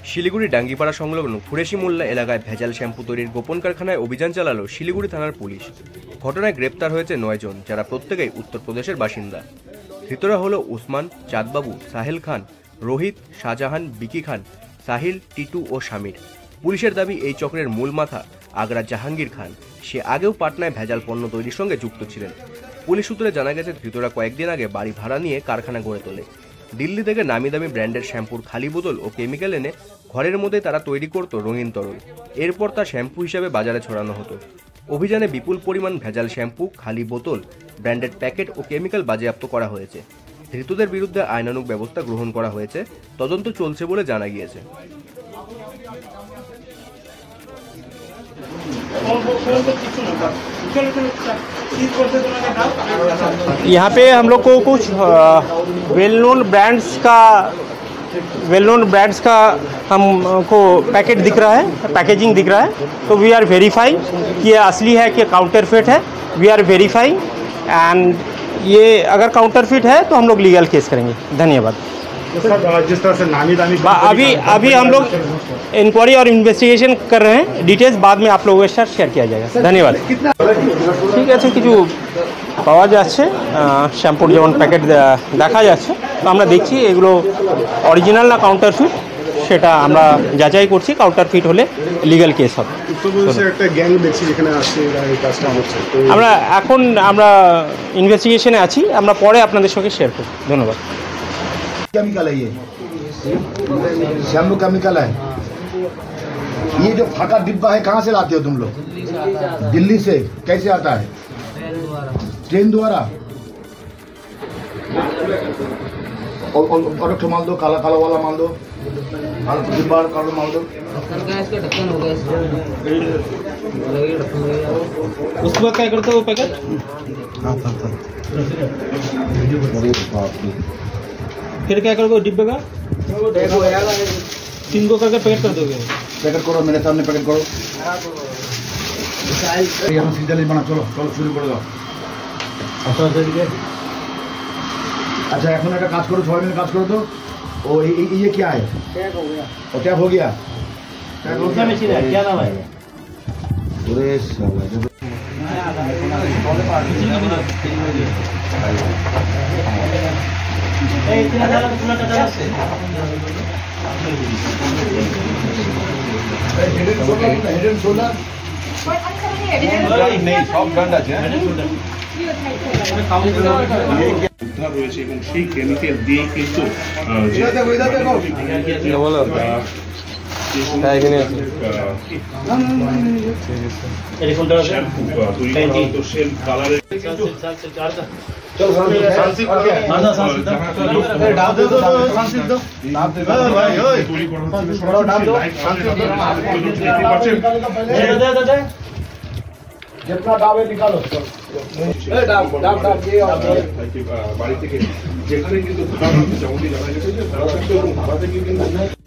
শিলিগুড়ি ডাঙ্গিপাড়া সংলগ্ন ফুরেশি মোল্লা এলাকায় ভেজাল শ্যাম্পু তৈরির গোপন কারখানায় অভিযান চালালো শিলিগুড়ি থানার পুলিশ। ঘটনায় গ্রেপ্তার হয়েছে 9 জন, যারা প্রত্যেকেই উত্তরপ্রদেশের বাসিন্দা। ধৃতরা হলো উসমান, চাঁদবাবু, সাহেল খান, রোহিত, শাহজাহান, বিকি খান, সাহিল, টিটু ও শামির। পুলিশের দাবি, এই চক্রের মূল মাথা আগ্রা জাহাঙ্গীর খান। সে আগেও পাটনায় ভেজাল পণ্য তৈরির সঙ্গে যুক্ত ছিলেন। পুলিশ সূত্রে জানা গেছে, ধৃতরা কয়েকদিন আগে বাড়ি ভাড়া নিয়ে কারখানা গড়ে তোলে। দিল্লি থেকে নামি দামি ব্র্যান্ডের শ্যাম্পুর খালি বোতল ও কেমিক্যাল এনে ঘরের মধ্যে তারা তৈরি করত রঙিন তরল। এরপর তা শ্যাম্পু হিসেবে বাজারে ছড়ানো হতো। অভিযানে বিপুল পরিমাণ ভেজাল শ্যাম্পু, খালি বোতল, ব্র্যান্ডেড প্যাকেট ও কেমিক্যাল বাজেয়াপ্ত করা হয়েছে। ধৃতদের বিরুদ্ধে আইনানুগ ব্যবস্থা গ্রহণ করা হয়েছে। তদন্ত চলছে বলে জানা গিয়েছে। यहाँ पे हम लोग को कुछ वेल नोन ब्रांड्स का हमको पैकेट दिख रहा है, पैकेजिंग दिख रहा है। तो वी आर वेरीफाइंग कि ये असली है कि काउंटरफिट है। वी आर वेरीफाइंग एंड ये अगर काउंटरफिट है तो हम लोग लीगल केस करेंगे। धन्यवाद। जिस तरह से नामी दामी अभी हम लोग इंक्वायरी और इन्वेस्टिगेशन कर रहे हैं। डिटेल्स बाद में आप लोगों के साथ शेयर किया जाएगा। धन्यवाद। ঠিক আছে, কিছু পাওয়া যাচ্ছে, শ্যাম্পুর যেমন প্যাকেট দেখা যাচ্ছে। তো আমরা দেখছি এগুলো অরিজিনাল না কাউন্টারফিট, সেটা আমরা যাচাই করছি। কাউন্টারফিট হলে লিগ্যাল কেস হবে। একটা গ্যাং দেখছি যেখানে আসছে, আমরা ইনভেস্টিগেশনে আছি। আমরা পরে আপনাদের সঙ্গে শেয়ার করব। ধন্যবাদ। केमिकल है, ये शैम्पू केमिकल है। ये जो फाका डिब्बा है कहाँ से लाते हो तुम लोग? दिल्ली से। कैसे आता है? ट्रेन द्वारा। और माल दो, काला काला वाला माल दो, डिब्बा काला माल दो। उसके बाद क्या करते हो पैकेट? फिर क्या करोगे डिब्बे का? 3 को करके पैकेट कर दोगे? पैकेट करो, मेरे सामने पैकेट करो। सीधा बना, चलो चलो शुरू कर दो। अच्छा এখন একটা কাজ করো, 6 মিনিট কাজ করো তো। ও ये क्या है? टैप हो गया। और टैप हो गया? टैप हो गया। मशीन है, क्या नाम है? अरे साला রয়েছে এবং সেই কেমিক্যাল দিয়ে কিন্তু जितना डाब है निकालो। বাড়ি থেকে যেখানে কিন্তু